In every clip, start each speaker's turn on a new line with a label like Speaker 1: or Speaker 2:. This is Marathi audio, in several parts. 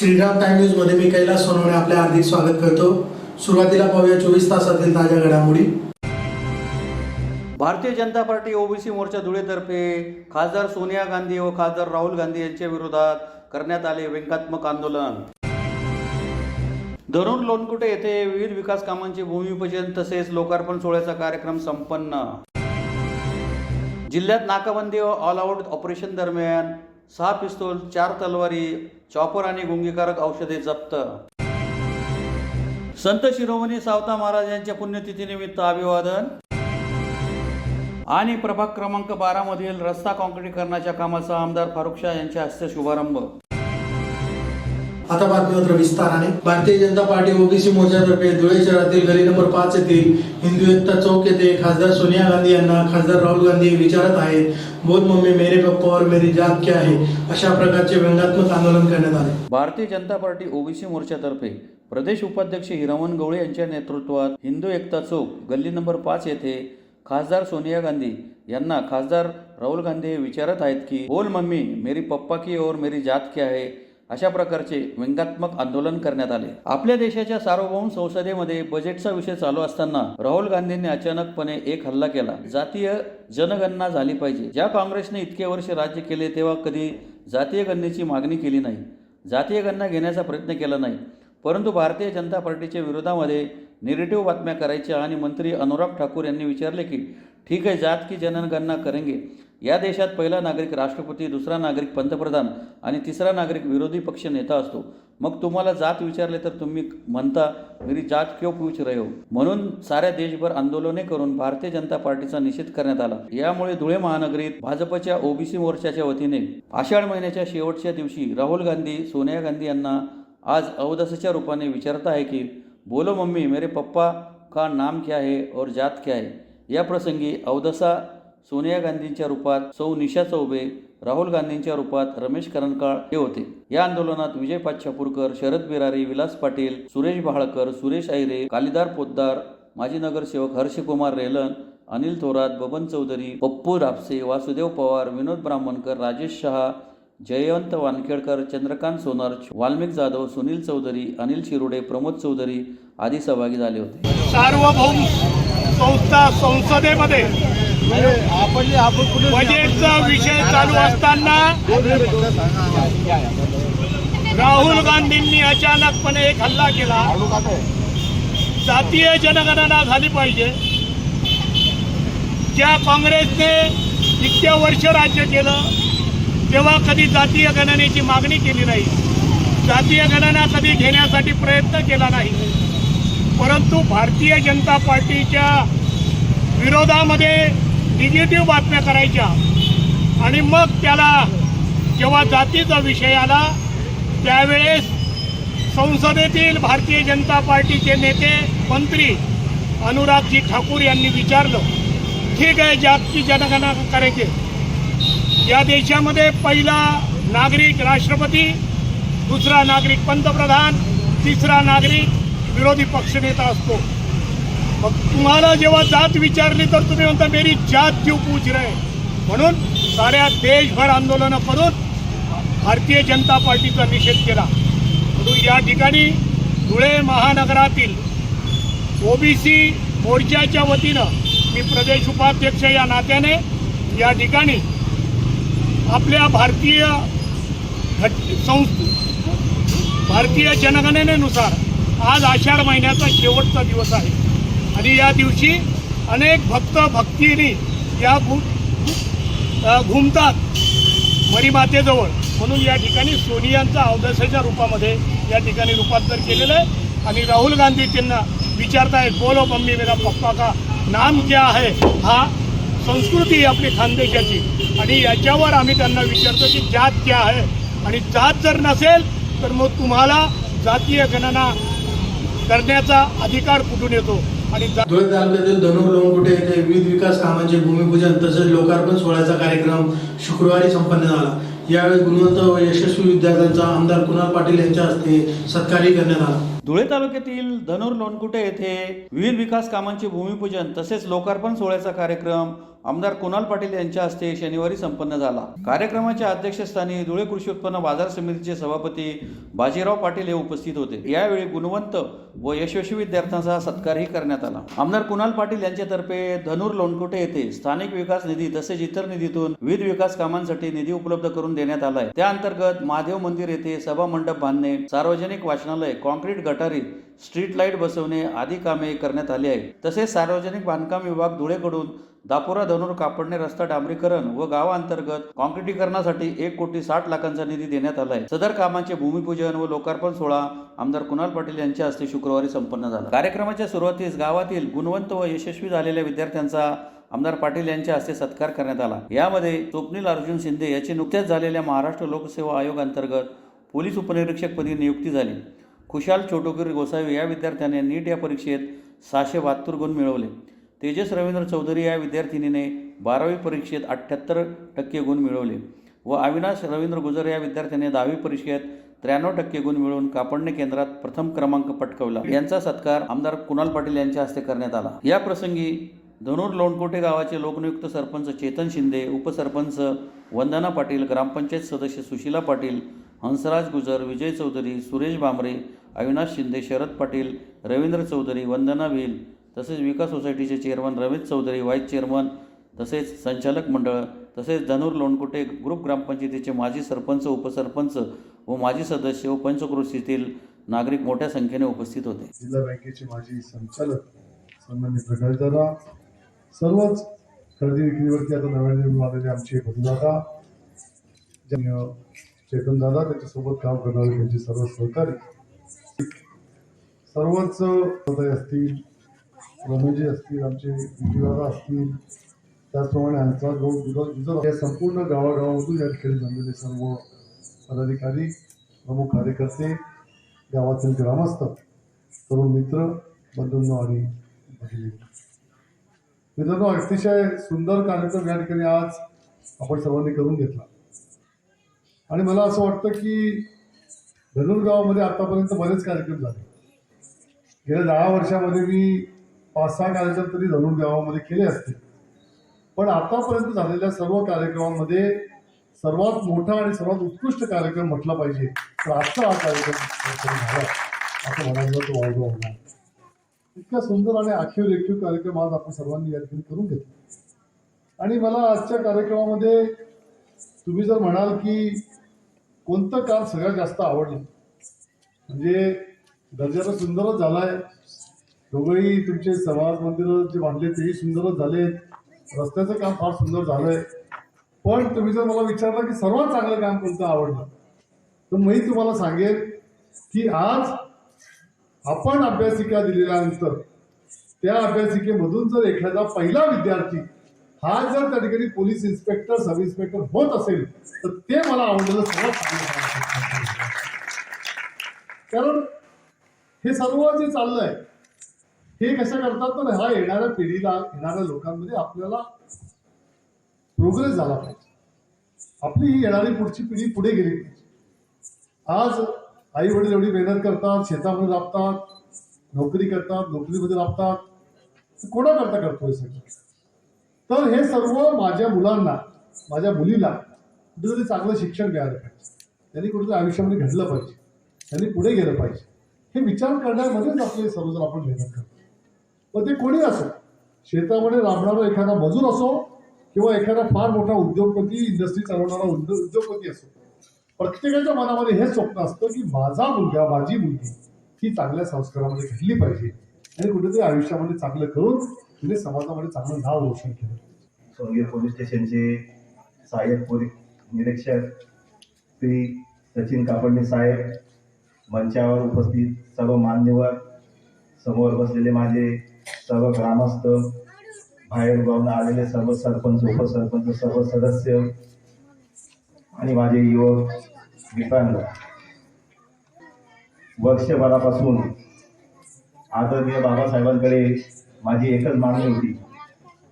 Speaker 1: श्रीराम टाइम न्यूज मध्ये मी कैलास सोनवणे आपले हार्दिक स्वागत करतो। सुरुवातीला पाहूया 24 तासातील ताज्या घडामोडी।
Speaker 2: भारतीय जनता पार्टी ओबीसी मोर्चा धुळेतर्फे खासदार सोनिया गांधी व खासदार राहुल गांधी यांच्या विरोधात करण्यात आले व्यंगात्मक आंदोलन। धरून लोणकुटे येथे विविध विकास कामांचे भूमिपूजन तसेच लोकार्पण सोहळ्याचा कार्यक्रम संपन्न। जिल्ह्यात नाकाबंदी व ऑल आउट ऑपरेशन दरम्यान 6 पिस्तूल, 4 तलवारी, चॉपर आणि गुंगीकारक औषधे जप्त। संत शिरोमणी सावता महाराज यांच्या पुण्यतिथीनिमित्त अभिवादन आणि प्रभाग क्रमांक 12 मधील रस्ता काँक्रीटीकरणाच्या कामाचा आमदार फारुख शाह यांच्या हस्ते शुभारंभ।
Speaker 1: आता बातमीपत्र विस्ताराने। भारतीय जनता पार्टी ओबीसी मोर्चातर्फे धुळे शहरातील गली नंबर 5 येथील हिंदू एकता चौक येथे खासदार सोनिया गांधी यांना खासदार राहुल गांधी विचारत आहेत, बोल मम्मी मेरे पप्पा और मेरी जात क्या है, अशा प्रकारचे व्यंगात्मक आंदोलन करण्यात आले।
Speaker 2: भारतीय जनता पार्टी ओबीसी मोर्चातर्फे प्रदेश उपाध्यक्ष हिरामन गवळे यांच्या नेतृत्वात हिंदू एकता चौक गल्ली नंबर 5 येथे खासदार सोनिया गांधी यांना खासदार राहुल गांधी विचारत आहेत की बोल मम्मी मेरी पप्पा की और मेरी जात क्या है, अशा प्रकारचे व्यंगात्मक आंदोलन करण्यात आले। आपल्या देशाच्या सार्वभौम संसदेमध्ये बजेटचा विषय चालू असताना राहुल गांधींनी अचानकपणे एक हल्ला केला। जातीय जनगणना झाली पाहिजे। ज्या काँग्रेसने इतके वर्ष राज्य केले तेव्हा कधी जातीय गणनेची मागणी केली नाही, जातीय गणना घेण्याचा प्रयत्न केला नाही, परंतु भारतीय जनता पार्टीच्या विरोधामध्ये निगेटिव्ह बातम्या करायच्या आणि मंत्री अनुराग ठाकूर यांनी विचारले की ठीक है जात की जनगणना करेंगे। या देशात पहिला नागरिक राष्ट्रपती, दुसरा नागरिक पंतप्रधान आणि तिसरा नागरिक विरोधी पक्ष नेता असतो। मग तुम्हाला जात विचारले तर तुम्ही म्हणता मेरी जात क्यों पूछ रहे हो। म्हणून साऱ्या देशभर आंदोलने करून भारतीय जनता पार्टीचा निषेध करण्यात आला। यामुळे धुळे महानगरीत भाजपच्या ओबीसी मोर्चाच्या वतीने आषाढ महिन्याच्या शेवटच्या दिवशी राहुल गांधी सोनिया गांधी यांना आज अवदसाच्या रूपाने विचारता है की बोलो मम्मी मेरे पप्पा का नाम क्या है और जात क्या है। या प्रसंगी अवदसा सोनिया गांधींच्या रूपात सौ निशा चौबे, राहुल गांधींच्या रूपात रमेश करंजकाळ हे होते। या आंदोलनात विजय पाचशापूरकर, शरद बिरारी, विलास पाटील, सुरेश भाळकर, सुरेश ऐरे, कालिदार पोद्दार, माजी नगरसेवक हर्षकुमार रेलन, अनिल थोरात, बबन चौधरी, पप्पू रापसे, वासुदेव पवार, विनोद ब्राह्मणकर, राजेश शहा, जयवंत वानखेडकर, चंद्रकांत सोनार, वाल्मिक जाधव, सुनील चौधरी, अनिल शिरोडे, प्रमोद चौधरी आदी सहभागी झाले होते।
Speaker 3: सार्वभौम संस्था संसदेमध्ये बजेटचा विषय चालू असताना राहुल गांधींनी अचानकपणे एक हल्ला केला। जातीय जनगणना झाली पाहिजे। ज्या काँग्रेसने इतक्या वर्ष राज्य केलं तेव्हा कधी जातीय गणनेची मागणी केली नाही, जातीय गणना कधी घेण्यासाठी प्रयत्न केला नाही, परंतु भारतीय जनता पार्टीच्या विरोधामध्ये निगेटिव्ह बातम्या करायच्या आणि मग त्याला जेव्हा जातीचा विषय आला त्यावेळेस संसदेतील भारतीय जनता पार्टीचे नेते मंत्री अनुरागजी ठाकूर यांनी विचारलं ठीक आहे जातीची जनगणना करायची। या देशामध्ये पहिला नागरिक राष्ट्रपती, दुसरा नागरिक पंतप्रधान, तिसरा नागरिक विरोधी पक्षनेता असतो। मग तुम्हाला जेव्हा जात विचारली तर तुम्ही म्हणता मेरी जात क्यों पूछ रहे। म्हणून साऱ्या देशभर आंदोलनं करून भारतीय जनता पार्टीचा निषेध केला। म्हणून या ठिकाणी धुळे महानगरातील ओबीसी मोर्चाच्या वतीनं मी प्रदेश उपाध्यक्ष या नात्याने या ठिकाणी आपल्या भारतीय जनगणनेनुसार आज आषाढ महिन्याचा शेवटचा दिवस आहे आणि या दिवशी अनेक भक्त भक्तीने या घुमतात मरीमातेजवळ। म्हणून या ठिकाणी सोनियांचा अवदसाच्या रूपामध्ये या ठिकाणी रूपांतर केलेलं आहे आणि राहुल गांधी त्यांना विचारतायत बोलो मम्मी मेरा पप्पा का नाम क्या है। हा संस्कृती आहे आपली खानदेशाची आणि याच्यावर आम्ही त्यांना विचारतो की जात क्या है आणि जात जर नसेल तर मग तुम्हाला जातीय गणना करण्याचा अधिकार कुठून येतो। आणि
Speaker 1: धुळे तालुक्यातील धनूर लोणकुटे येथे विविध विकास कामांचे भूमिपूजन तसेच लोकार्पण सोहळ्याचा कार्यक्रम शुक्रवारी संपन्न झाला। यावेळी गुणवंत व यशस्वी विद्यार्थ्यांचा आमदार कुणाल पाटील यांच्या हस्ते सत्कारही करण्यात आला।
Speaker 2: धुळे तालुक्यातील धनूर लोणकुटे येथे विविध विकास कामांचे भूमिपूजन तसेच लोकार्पण सोहळ्याचा कार्यक्रम आमदार कुणाल पाटील यांच्या हस्ते शनिवारी संपन्न झाला। कार्यक्रमाच्या अध्यक्षस्थानी धुळे कृषी उत्पन्न बाजार समितीचे सभापती बाजीराव पाटील हे उपस्थित होते। यावेळी गुणवंत व यशस्वी विद्यार्थ्यांचा सत्कारही करण्यात आला। आमदार कुणाल पाटील यांच्यातर्फे धनूर लोणकोटे येथे स्थानिक विकास निधी तसेच इतर निधीतून विविध विकास कामांसाठी निधी उपलब्ध करून देण्यात आला आहे। त्या अंतर्गत महादेव मंदिर येथे सभा मंडप बांधणे, सार्वजनिक वाचनालय, कॉन्क्रीट गटारी, स्ट्रीट लाईट बसवणे आदी कामे करण्यात आली आहे। तसेच सार्वजनिक बांधकाम विभाग धुळेकडून दापोरा धनूर कापडणे रस्ता डांबरीकरण व गावांतर्गत काँक्रिटीकरणासाठी 1,60,00,000चा निधी देण्यात आला आहे। सदर कामांचे भूमिपूजन व लोकार्पण सोहळा आमदार कुणाल पाटील यांच्या हस्ते शुक्रवारी संपन्न झाला। कार्यक्रमाच्या सुरुवातीस गावातील गुणवंत व यशस्वी झालेल्या विद्यार्थ्यांचा आमदार पाटील यांच्या हस्ते सत्कार करण्यात आला। यामध्ये स्वप्नील अर्जुन शिंदे याची नुकत्याच झालेल्या महाराष्ट्र लोकसेवा आयोग अंतर्गत पोलीस उपनिरीक्षकपदी नियुक्ती झाली। खुशाल छोटोगिरी गोसावी या विद्यार्थ्याने नीट या परीक्षेत 672 गुण मिळवले। तेजस रवींद्र चौधरी या विद्यार्थिनीने 12वी परीक्षेत 78% गुण मिळवले व अविनाश रवींद्र गुजर या विद्यार्थ्याने 10वी परीक्षेत 93% गुण मिळवून कापडणे केंद्रात प्रथम क्रमांक पटकावला। यांचा सत्कार आमदार कुणाल पाटील यांच्या हस्ते करण्यात आला। या प्रसंगी धनूर लोणकोटे गावाचे लोकनियुक्त सरपंच चेतन शिंदे, उपसरपंच वंदना पाटील, ग्रामपंचायत सदस्य सुशीला पाटील, हंसराज गुजर, विजय चौधरी, सुरेश भामरे, अविनाश शिंदे, शरद पाटील, रवींद्र चौधरी, वंदना व्हील तसेच विकास सोसायटीचे chairman Ramesh Chaudhari, vice chairman तसेच संचालक मंडळ तसेच धनूर लोणकोटे ग्रुप ग्रामपंचायतीचे माजी सरपंच, उपसरपंच व माजी सदस्य व पंचक्रोशीतील नागरिक मोठ्या संख्येने उपस्थित होते।
Speaker 4: जिल्हा बँकेचे माजी संचालक सन्माननीय प्रकाश दादा, सर्वच खरेदी विक्रीवरती आता नव्याने निवडून आलेले आमचे बंधुदादा, चेतन दादा, त्याच्यासोबत काम करणारे त्यांचे सर्व सहकारी, सर्वच असतील, रमेशजी असतील, आमचे विजयदादा असतील, त्याचप्रमाणे आमचा गुजर, या संपूर्ण गावागावामधून या ठिकाणी जमलेले सर्व पदाधिकारी, प्रमुख कार्यकर्ते, गावातील ग्रामस्थ, तरुण मित्र, बंधूंनो आणि मित्रांनो, अतिशय सुंदर कार्यक्रम या ठिकाणी आज आपण सर्वांनी करून घेतला आणि मला असं वाटतं की धनूर गावामध्ये आतापर्यंत बरेच कार्यक्रम झाले। गेल्या 10 वर्षामध्ये मी 5-6 कार्यक्रम तरी धनूर गावामध्ये केले असतील, पण आतापर्यंत झालेल्या सर्व कार्यक्रमांमध्ये सर्वात मोठा आणि सर्वात उत्कृष्ट कार्यक्रम म्हटला पाहिजे तर आजचा हा कार्यक्रम झाला असं म्हणायला तो वावगा होणार। इतका सुंदर आणि आखीव रेखीव कार्यक्रम आज आपण सर्वांनी या ठिकाणी करून घेतला आणि मला आजच्या कार्यक्रमामध्ये तुम्ही जर म्हणाल की कोणतं काम सगळ्यात जास्त आवडलं, म्हणजे दर्जाला सुंदरच झालाय, दोघंही तुमचे समाज मंदिर जे बांधले तेही सुंदरच झाले, रस्त्याचं काम फार सुंदर झालंय, पण तुम्ही जर मला विचारलं की सर्वात चांगलं काम कोणतं आवडलं तर मी तुम्हाला सांगेन की आज आपण अभ्यासिका दिलेल्यानंतर त्या अभ्यासिकेमधून जर एखादा पहिला विद्यार्थी हा जर त्या ठिकाणी पोलीस इन्स्पेक्टर, सब इन्स्पेक्टर होत असेल तर ते मला आवडलेलं सर्वात चांगलं काम। कारण हे सर्व जे चाललंय हे कसं करतात तर हा येणाऱ्या पिढीला, येणाऱ्या लोकांमध्ये आपल्याला प्रोग्रेस झाला पाहिजे, आपली ही येणारी पुढची पिढी पुढे गेली पाहिजे। आज आई वडील एवढी मेहनत करतात, शेतामध्ये राबतात, नोकरी करतात, नोकरीमध्ये राबतात, कोणाकरता करतोय सगळं, तर हे सर्व माझ्या मुलांना, माझ्या मुलीला कुठेतरी चांगलं शिक्षण मिळालं पाहिजे, त्यांनी कुठेतरी आयुष्यामध्ये घडलं पाहिजे, त्यांनी पुढे गेलं पाहिजे, हे विचार करण्यामध्येच आपले सर्वजण आपण मेहनत करतो। पण ते कोणी असो, शेतामध्ये राबणारा एखादा मजूर असो किंवा एखादा फार मोठा उद्योगपती, इंडस्ट्री चालवणारा उद्योगपती असो, प्रत्येकाच्या मनामध्ये हे स्वप्न असतं की माझा मुलगा, माझी मुलगी ही चांगल्या संस्कारामध्ये घडली पाहिजे आणि कुठेतरी आयुष्यामध्ये चांगलं करून तिने समाजामध्ये चांगलं नाव रोशन केलं।
Speaker 5: सोनगीर पोलीस स्टेशनचे सहाय्यक पोलीस निरीक्षक श्री सचिन कापडणे साहेब, मंचावर उपस्थित सर्व मान्यवर, समोर बसलेले माझे सर्व ग्रामस्थ, बाहेर गावून आलेले सर्व सरपंच, उपसरपंच, सर्व सदस्य आणि माझे युवक मित्रांनो, वर्षभरापासून आदरणीय बाबासाहेबांकडे माझी एकच मागणी होती,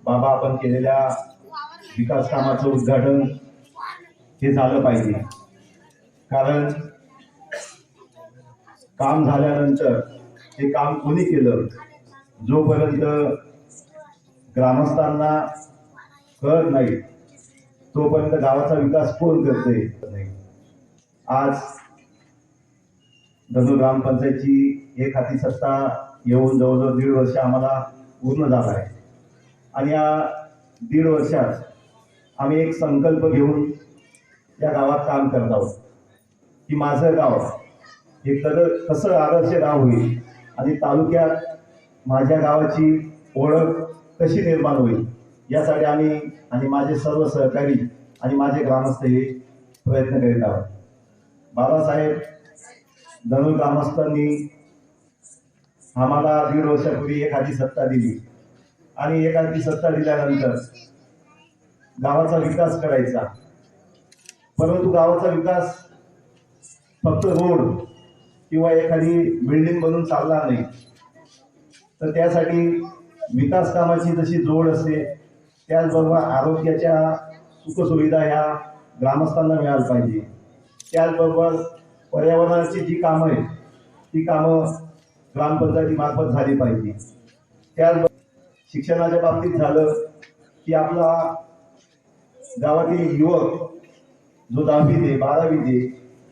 Speaker 5: बाबा आपण केलेल्या विकास कामाचं उद्घाटन हे झालं पाहिजे, कारण काम झाल्यानंतर हे काम कोणी केलं, जोपर्यंत ग्रामस्थांना कळत नाही तोपर्यंत गावाचा विकास कोण करते नाही. आज धनूर ग्रामपंचायतची एक हाती सत्ता येऊन जवळजवळ 1.5 वर्ष आम्हाला पूर्ण झाला आहे. आणि या 1.5 वर्षात आम्ही एक संकल्प घेऊन या गावात काम करत आहोत की माझं गाव हे कसं आदर्श गाव होईल आणि तालुक्यात माझ्या गावाची ओळख कशी निर्माण होईल यासाठी आम्ही आणि माझे सर्व सहकारी आणि माझे ग्रामस्थ हे प्रयत्न करीत आहोत. बाबासाहेब धनूर ग्रामस्थांनी आम्हाला 1.5 वर्षापूर्वी एक हाती सत्ता दिली आणि एक हाती सत्ता दिल्यानंतर गावाचा विकास करायचा. परंतु गावाचा विकास फक्त रोड किंवा एखादी बिल्डिंग बनवून चालणार नाही, तर त्यासाठी विकास कामाची जशी जोड असते त्याचबरोबर आरोग्याच्या सुखसुविधा ह्या ग्रामस्थांना मिळायला पाहिजे. त्याचबरोबर पर्यावरणाची जी कामं आहेत ती कामं ग्रामपंचायतीमार्फत झाली पाहिजे. त्याचबरोबर शिक्षणाच्या बाबतीत झालं की आपला गावातील युवक जो 10वी दे 12वी दे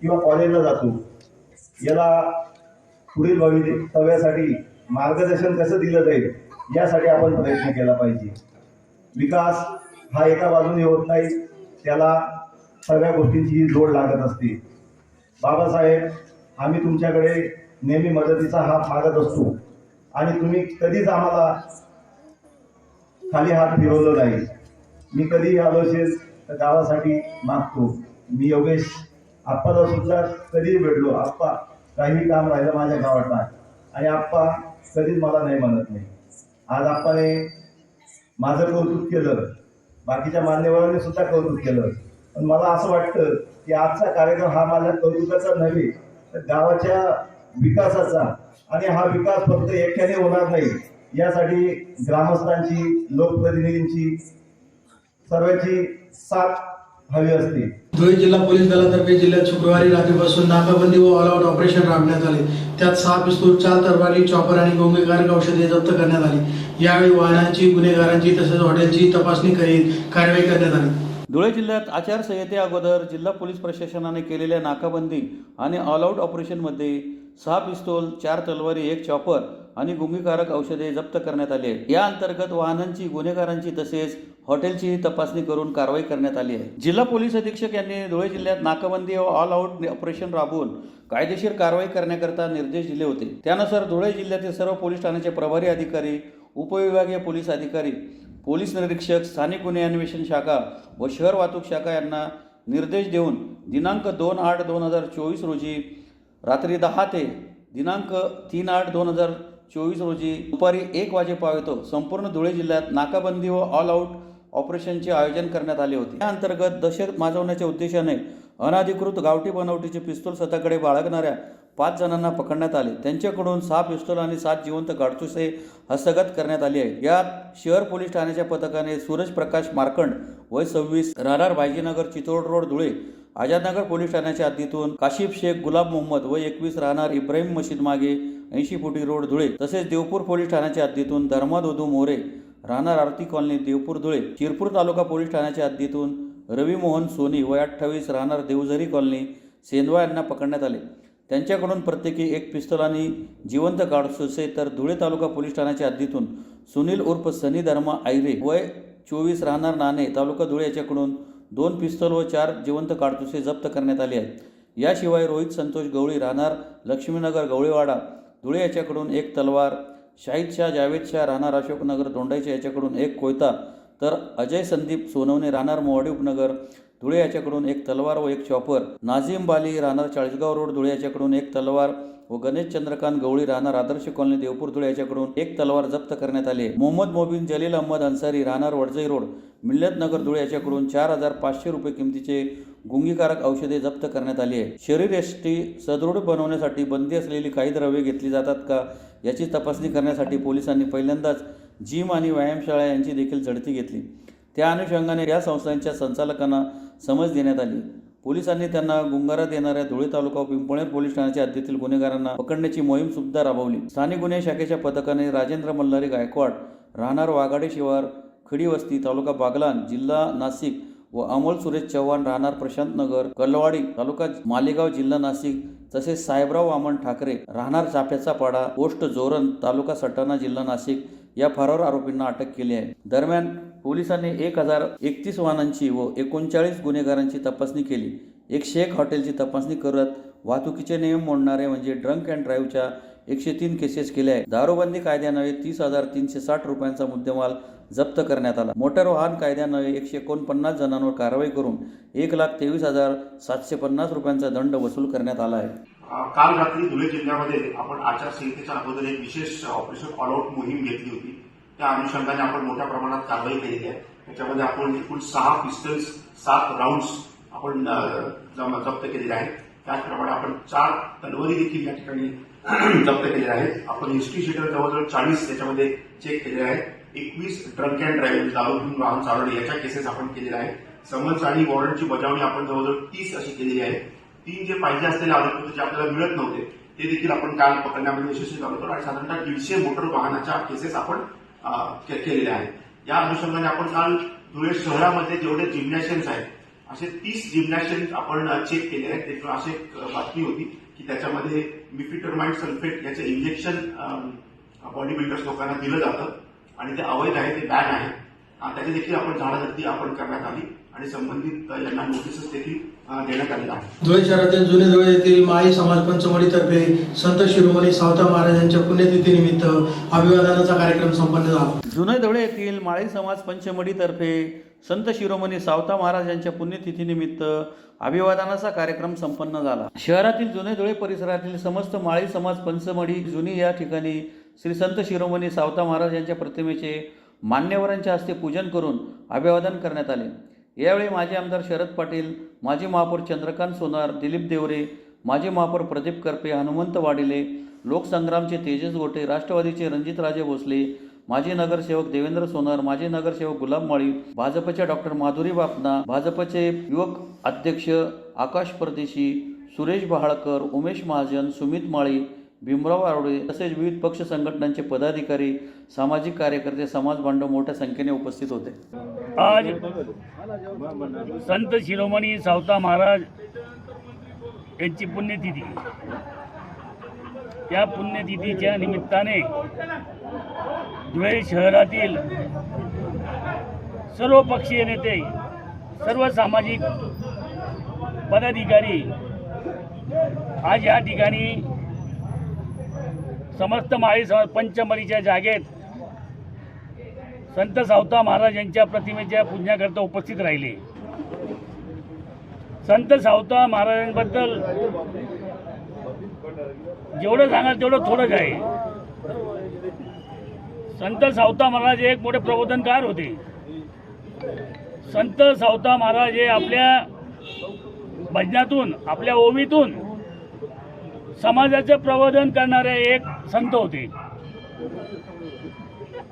Speaker 5: किंवा कॉलेजला जातो याला पुढील भवितव्यासाठी मार्गदर्शन कसं दिलं जाईल यासाठी आपण प्रयत्न केला पाहिजे. विकास हा एका बाजूने होत नाही, त्याला सगळ्या गोष्टींची जोड लागत असते. बाबासाहेब, आम्ही तुमच्याकडे नेहमी मदतीचा हात मागत असतो आणि तुम्ही कधीच आम्हाला खाली हात फिरवलं नाही. मी कधी आलो असेल तर गावासाठी मागतो. मी योगेश आप्पाला सुद्धा कधीही भेटलो, आप्पा काही काम राहिलं माझ्या गावात आणि आप्पा कधीच मला नाही म्हणत नाही. आज आप्पाने माझं कौतुक केलं, बाकीच्या मान्यवरांनी सुद्धा कौतुक केलं. पण मला असं वाटतं की आजचा कार्यक्रम हा माझ्या कौतुकाचा नव्हे तर गावाच्या विकासाचा, आणि हा विकास फक्त एकट्याने होणार नाही, यासाठी ग्रामस्थांची, लोकप्रतिनिधींची, सर्वांची साथ हवी असते.
Speaker 1: धुळे जिल्हा पोलीस दलातर्फे जिल्ह्यात शुक्रवारी रात्रीपासून नाकाबंदी व ऑल आउट ऑपरेशन राबवण्यात आले. त्यात 6 पिस्तूल, 4 तरवारी, चॉपर आणि गोंगेकारक औषधे जप्त करण्यात आली. यावेळी वाहनांची, गुन्हेगारांची तसेच हॉटेलची तपासणी करीत कारवाई करण्यात आली.
Speaker 2: धुळे जिल्ह्यात आचारसंहिते अगोदर जिल्हा पोलीस प्रशासनाने केलेल्या नाकाबंदी आणि ऑल आउट ऑपरेशनमध्ये 6 पिस्तूल, 4 तलवारी, 1 चॉपर आणि गुंगीकारक औषधे जप्त करण्यात आली आहे. या अंतर्गत वाहनांची, गुन्हेगारांची तसेच हॉटेलची तपासणी करून कारवाई करण्यात आली आहे. जिल्हा पोलीस अधीक्षक यांनी धुळे जिल्ह्यात नाकाबंदी व ऑल आउट ऑपरेशन राबवून कायदेशीर कारवाई करण्याकरता निर्देश दिले होते. त्यानुसार धुळे जिल्ह्यातील सर्व पोलीस ठाण्याचे प्रभारी अधिकारी, उपविभागीय पोलीस अधिकारी, पोलीस निरीक्षक, स्थानिक गुन्हे अन्वेषण शाखा व शहर वाहतूक शाखा यांना निर्देश देऊन दिनांक 2/8/2024 रोजी रात्री 10 ते दिनांक 3/8/2024 रोजी दुपारी 1 वाजेपर्यंत संपूर्ण धुळे जिल्ह्यात नाकाबंदी व ऑल आउट ऑपरेशनचे आयोजन करण्यात आले होते. या अंतर्गत दहशत माजवण्याच्या उद्देशाने अनधिकृत गावठी बनावटीचे पिस्तूल स्वतःकडे बाळगणाऱ्या 5 जणांना पकडण्यात आले. त्यांच्याकडून 6 पिस्तूल आणि 7 जिवंत काडतुसे हस्तगत करण्यात आली आहे. यात शहर पोलीस ठाण्याच्या पथकाने सूरज प्रकाश मार्कंड वय 26 राहणार बायजीनगर चितोड रोड धुळे, आझादनगर पोलीस ठाण्याच्या हद्दीतून काशिफ शेख गुलाब मोहम्मद वय 21 राहणार इब्राहिम मशीद मागे 80 फुटी रोड धुळे, तसेच देवपूर पोलीस ठाण्याच्या हद्दीतून धर्मादोदू मोरे राहणार आरती कॉलनी देवपूर धुळे, शिरपूर तालुका पोलीस ठाण्याच्या हद्दीतून रवी मोहन सोनी वय 28 राहणार देवझरी कॉलनी सेंदवा यांना पकडण्यात आले. त्यांच्याकडून प्रत्येकी 1 पिस्तूल आणि जिवंत काडतुसे, तर धुळे तालुका पोलीस ठाण्याच्या हद्दीतून सुनील उर्फ सनी धर्मा आयरे वय 24 राहणार नाणे तालुका धुळे याच्याकडून 2 पिस्तूल व 4 जिवंत काडतुसे जप्त करण्यात आले आहेत. याशिवाय रोहित संतोष गवळी राहणार लक्ष्मीनगर गवळीवाडा धुळे याच्याकडून 1 तलवार, शाहिद शाह जावेद शाह राहणार अशोकनगर दोंडाईच्या याच्याकडून 1 कोयता, तर अजय संदीप सोनवणे राहणार मोवाडी उपनगर धुळे याच्याकडून 1 तलवार व 1 चॉपर, नाझीम बाली राहणार चाळीसगाव रोड धुळे याच्याकडून 1 तलवार व गणेश चंद्रकांत गवळी राहणार आदर्श कॉलनी देवपूर धुळे याच्याकडून 1 तलवार जप्त करण्यात आली आहे. मोहम्मद मोबिन जलील अहमद अन्सारी राहणार वडजई रोड मिल्लतनगर धुळे याच्याकडून 4,500 रुपये किमतीचे गुंगीकारक औषधे जप्त करण्यात आली आहे. शरीरयष्टी सदृढ बनवण्यासाठी बंदी असलेली काही द्रव्ये घेतली जातात का याची तपासणी करण्यासाठी पोलिसांनी पहिल्यांदाच जिम आणि व्यायामशाळा यांची देखील झडती घेतली. त्या अनुषंगाने या संस्थांच्या संचालकांना समज देण्यात आली. पोलिसांनी त्यांना गुंगारा देणाऱ्या धुळे तालुका व पिंपळनेर पोलीस ठाण्याच्या हद्दीतील गुन्हेगारांना पकडण्याची मोहीम सुद्धा राबवली. स्थानिक गुन्हे शाखेच्या पथकाने राजेंद्र मल्हारी गायकवाड राहणार वाघाडे शिवार खडी वस्ती तालुका बागलाण जिल्हा नाशिक व अमोल सुरेश चव्हाण राहणार प्रशांत नगर कल्लवाडी तालुका मालेगाव जिल्हा नाशिक तसेच साहेबराव वामन ठाकरे राहणार चाफ्याचा पाडा पोस्ट जोरण तालुका सटाणा जिल्हा नाशिक या फरार आरोपींना अटक केली आहे. दरम्यान पोलिसांनी 1031 वाहनांची व 39 गुन्हेगारांची तपासणी केली. एक शेख हॉटेलची तपासणी करत वाहतुकीचे नियम मोडणारे म्हणजे ड्रंक अँड ड्राईव्हच्या 103 केसेस केल्या आहेत. दारूबंदी कायद्यान्वये 30,360 रुपयांचा मुद्देमाल जप्त करण्यात आला. मोटार वाहन कायद्यान्वये 149 जणांवर कारवाई करून 1,23,750 रुपयांचा दंड वसूल करण्यात आला आहे.
Speaker 6: काल रात्री धुळे जिल्ह्यामध्ये आपण आचारसंहितेच्या अगोदर एक विशेष ऑपरेशन ऑल आउट मोहीम घेतली होती. त्या अनुषंगाने आपण मोठ्या प्रमाणात कारवाई केलेली आहे. त्याच्यामध्ये आपण एकूण 6 पिस्टल्स 7 राऊंड्स आपण जप्त केलेले आहेत. त्याचप्रमाणे आपण 4 तलवारी देखील या ठिकाणी जप्त केलेल्या आहेत. आपण हिस्ट्री शीटर जवळजवळ 40 त्याच्यामध्ये चेक केलेले आहेत. 21 ड्रंक अँड ड्राईव्ह दारू पिऊन वाहन चालवणे याच्या केसेस आपण केलेल्या आहेत. समन्स आणि वॉरंटची बजावणी आपण जवळजवळ 30 अशी केलेली आहे. 3 जे पाहिजे असलेले आरोपी जे आपल्याला मिळत नव्हते ते देखील आपण काल पकडण्यामध्ये यशस्वी झालो होतो आणि साधारणतः 150 मोटर वाहनाच्या केसेस आपण केलेल्या आहेत. या अनुषंगाने आपण काल धुळे शहरामध्ये जेवढे जिम्नॅशियन्स आहेत असे 30 जिम्नॅशियन्स आपण चेक केले आहेत. एक अशी बातमी होती की त्याच्यामध्ये मिफिटरमाइड सल्फेट याचं इंजेक्शन बॉडी बिल्डर्स लोकांना दिलं जातं आणि ते अवैध आहे, ते बॅन आहे. त्याची देखील आपण झाडाझडती आपण करण्यात आली आणि संबंधित यांना नोटीसेस देखील देण्यात आलेला आहे.
Speaker 1: धुळे शहरातील जुने धुळे येथील माळी समाज पंचमढीतर्फे संत शिरोमणी सावता महाराजांच्या पुण्यतिथीनिमित्त अभिवादनाचा कार्यक्रम संपन्न झाला.
Speaker 2: जुने धुळे येथील माळी समाज पंचमढीतर्फे संत शिरोमणी सावता महाराजांच्या पुण्यतिथीनिमित्त अभिवादनाचा कार्यक्रम संपन्न झाला. शहरातील जुने धुळे परिसरातील समस्त माळी समाज पंचमढी जुनी या ठिकाणी श्री संत शिरोमणी सावता महाराजांच्या प्रतिमेचे मान्यवरांच्या हस्ते पूजन करून अभिवादन करण्यात आले. यावेळी माजी आमदार शरद पाटील, माजी महापौर चंद्रकांत सोनार, दिलीप देवरे, माजी महापौर प्रदीप करपे, हनुमंत वाडिले, लोकसंग्रामचे तेजस गोटे, राष्ट्रवादीचे रणजितराजे भोसले, माजी नगरसेवक देवेंद्र सोनार, माजी नगरसेवक गुलाब माळी, भाजपच्या डॉक्टर माधुरी बापना, भाजपचे युवक अध्यक्ष आकाश परदेशी, सुरेश बहाळकर, उमेश महाजन, सुमित माळी, भीमराव आरोडे तसेच विविध पक्ष संघटनांचे पदाधिकारी, सामाजिक कार्यकर्ते, समाज बांधव मोठ्या संख्येने उपस्थित होते.
Speaker 3: आज संत शिरोमणी सावता महाराज यांची पुण्यतिथी. त्या पुण्यतिथीच्या निमित्ताने धुळे शहरातील सर्व पक्षीय नेते, सर्व सामाजिक पदाधिकारी आज या ठिकाणी समस्त माळी पंचमढीच्या जागेत संत सावता महाराज यांच्या प्रतिमेच्या पूजनाकरता उपस्थित राहिले. संत सावता महाराजांबद्दल जेवढं सांगाल तेवढं थोडंच आहे. संत सावता महाराज एक मोठे प्रबोधनकार होते. संत सावता महाराज हे आपल्या भजनातून, आपल्या ओवीतून समाजाचे प्रबोधन करणारे एक संत होते.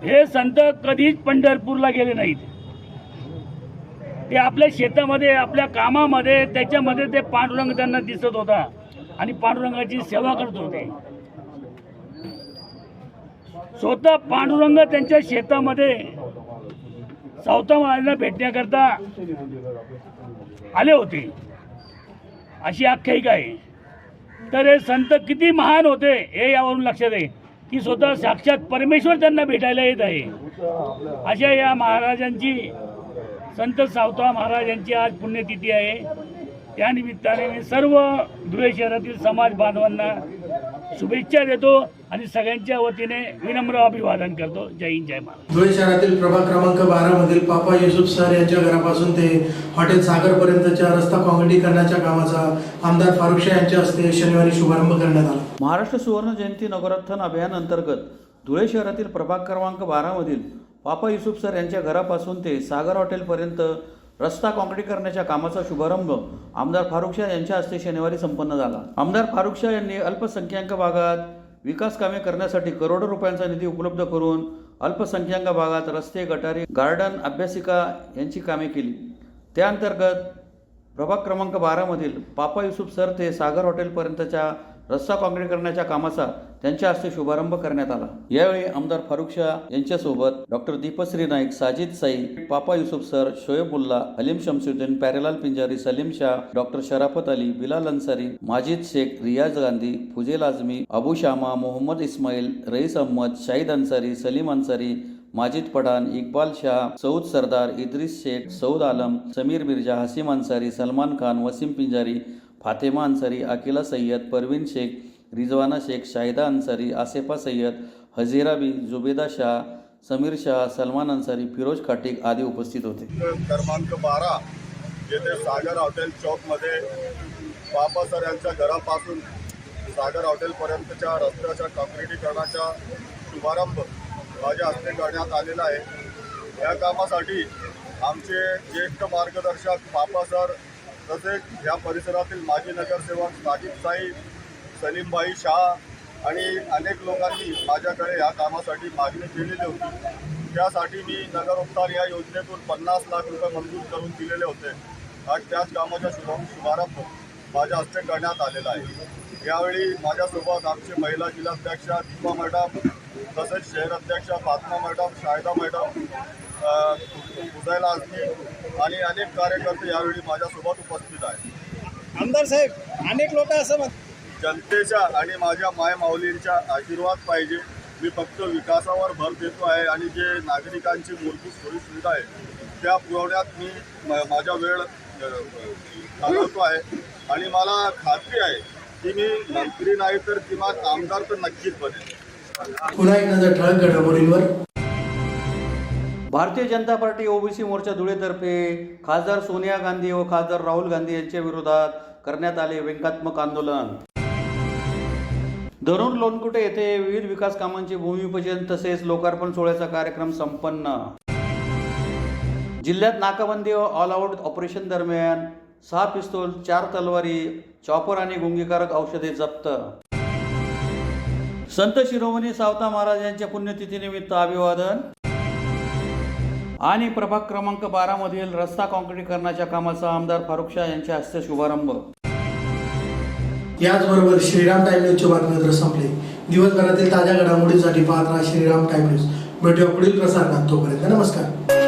Speaker 3: हे संत कधीच पंढरपूरला गेले नाहीत. ते आपल्या शेतामध्ये, आपल्या कामामध्ये, त्याच्यामध्ये ते पांडुरंग त्यांना दिसत होता आणि पांडुरंगाची सेवा करत होते. स्वतः पांडुरंग त्यांच्या शेतामध्ये सावता महाराजांना भेटण्याकरता आले होते अशी आख्यायिका आहे. तर हे संत किती महान होते हे यावरून लक्षात आहे की स्वतः साक्षात परमेश्वर त्यांना भेटायला येत आहे. अशा या महाराजांची, संत सावता महाराज यांची आज पुण्यतिथी आहे. त्यानिमित्ताने मी सर्व धुळे शहरातील समाज बांधवांना शुभेच्छा देतो आणि सगळ्यांच्या वतीने विनम्र अभिवादन करतो. जय हिंद, जय महाराज.
Speaker 1: धुळे शहरातील प्रभाग क्रमांक 12 मधील पापा युसुफ सर यांच्या घरापासून ते हॉटेल सागर पर्यंतच्या रस्ता काँक्रिटीकरणाच्या कामाचा आमदार फारुख शाह यांच्या हस्ते शनिवारी शुभारंभ करण्यात आला.
Speaker 2: महाराष्ट्र सुवर्ण जयंती नगरोत्थान अभियान अंतर्गत धुळे शहरातील प्रभाग क्रमांक 12 मधील पापा युसुफ सर यांच्या घरापासून ते सागर हॉटेलपर्यंत रस्ता काँक्रिटीकरणाच्या कामाचा शुभारंभ आमदार फारुख शाह यांच्या हस्ते शनिवारी संपन्न झाला. आमदार फारुख शाह यांनी अल्पसंख्याक भागात विकास कामे करण्यासाठी करोडो रुपयांचा निधी उपलब्ध करून अल्पसंख्याक भागात रस्ते, गटारी, गार्डन, अभ्यासिका यांची कामे केली. त्याअंतर्गत प्रभाग क्रमांक 12 मधील पापा युसुफ सर ते सागर हॉटेलपर्यंतच्या रस्ता काँक्रीटीकरणाच्या कामाचा त्यांच्या हस्ते शुभारंभ करण्यात आला। यावेळी आमदार फारुख शाह यांच्यासोबत डॉक्टर दीपश्री नाईक, साजिद साई, पापा युसुफ सर, शोएब उल्ला, अलीम शमसुद्दीन, प्यारेलाल पिंजारी, सलीम शाह, डॉक्टर शराफत अली, बिलाल अन्सारी, माजिद शेख, रियाज गांधी, फुजेल आझमी, अबू शामा, मोहम्मद इस्माईल, रईस अहमद, शाहिद अन्सारी, सलीम अन्सारी, माजिद पठाण, इकबाल शाह, सऊद सरदार, इद्रिस शेख, सऊद आलम, समीर मिर्जा, हसीम अन्सारी, सलमान खान, वसीम पिंजारी, फातेमा अन्सारी, अकीला सय्यद, परवीन शेख, रिजवाना शेख, शाहिदा अन्सारी, आसेफा सय्यद, हजीरा बी, जुबेदा शाह, समीर शाह, सलमान अन्सारी, फिरोज खाटिक आदी उपस्थित होते।
Speaker 7: क्रमांक 12 येथे सागर हॉटेल चौकमध्ये बापा सर यांच्या घरापासून सागर हॉटेलपर्यंतच्या रस्त्याच्या काँक्रीटीकरणाचा शुभारंभ माझ्या हस्ते करण्यात आलेला आहे। या कामासाठी आमचे ज्येष्ठ मार्गदर्शक बापा सर तसेच या परिसरातील माजी नगरसेवक साजिद साई, सलीमभाई शाह आणि अनेक लोकांनी माझ्याकडे या कामासाठी मागणी केलेली होती। त्यासाठी मी नगर उत्थान या योजनेतून 50 लाख रुपये मंजूर करून दिलेले होते आणि त्याच कामाचा शुभारंभ माझ्या हस्ते करण्यात आलेला आहे। यावेळी माझ्यासोबत आमचे महिला जिल्हाध्यक्षा दीपा मॅडम तसेच शहर अध्यक्षा फातमा मॅडम, शाहिदा मॅडम, फुजाईल आझमी आणि अनेक कार्यकर्ते यावेळी माझ्यासोबत उपस्थित आहेत।
Speaker 3: आमदार साहेब, अनेक लोक असं म्हणतात
Speaker 7: जनतेच्या आणि माझ्या मायमाऊलींचा आशीर्वाद पाहिजे। मी फक्त विकासावर भर देतो आहे आणि जे नागरिकांची मूलभूत सोयीसुविधा आहे त्या पुरवण्यात मी माझा वेळ घालवतो आहे आणि मला खात्री आहे की मी मंत्री नाही तर किमान आमदार तर नक्कीच बनेल।
Speaker 1: पुन्हा एक नजर ठळक घडामोडींवर।
Speaker 2: भारतीय जनता पार्टी ओबीसी मोर्चा धुळेतर्फे खासदार सोनिया गांधी व खासदार राहुल गांधी यांच्या विरोधात करण्यात आले व्यंगात्मक आंदोलन। धरून लोणकुटे येथे विविध विकास कामांचे भूमिपूजन तसेच लोकार्पण सोहळ्याचा कार्यक्रम संपन्न। जिल्ह्यात नाकाबंदी व ऑल आउट ऑपरेशन दरम्यान 6 पिस्तूल, 4 तलवारी, चॉपर आणि गुंगीकारक औषधे जप्त। संत शिरोमणी सावता महाराज यांच्या पुण्यतिथीनिमित्त अभिवादन आणि प्रभाग क्रमांक 12 मधील रस्ता काँक्रीटीकरणाच्या कामाचा आमदार फारुख शाह यांच्या हस्ते शुभारंभ।
Speaker 1: याचबरोबर श्रीराम टाइम न्यूजचे बातमीपत्र संपले। दिवसभरातील ताज्या घडामोडींसाठी पाहत राहा श्रीराम टाइम न्यूज। भेटूया पुढील प्रसारणात, तोपर्यंत नमस्कार।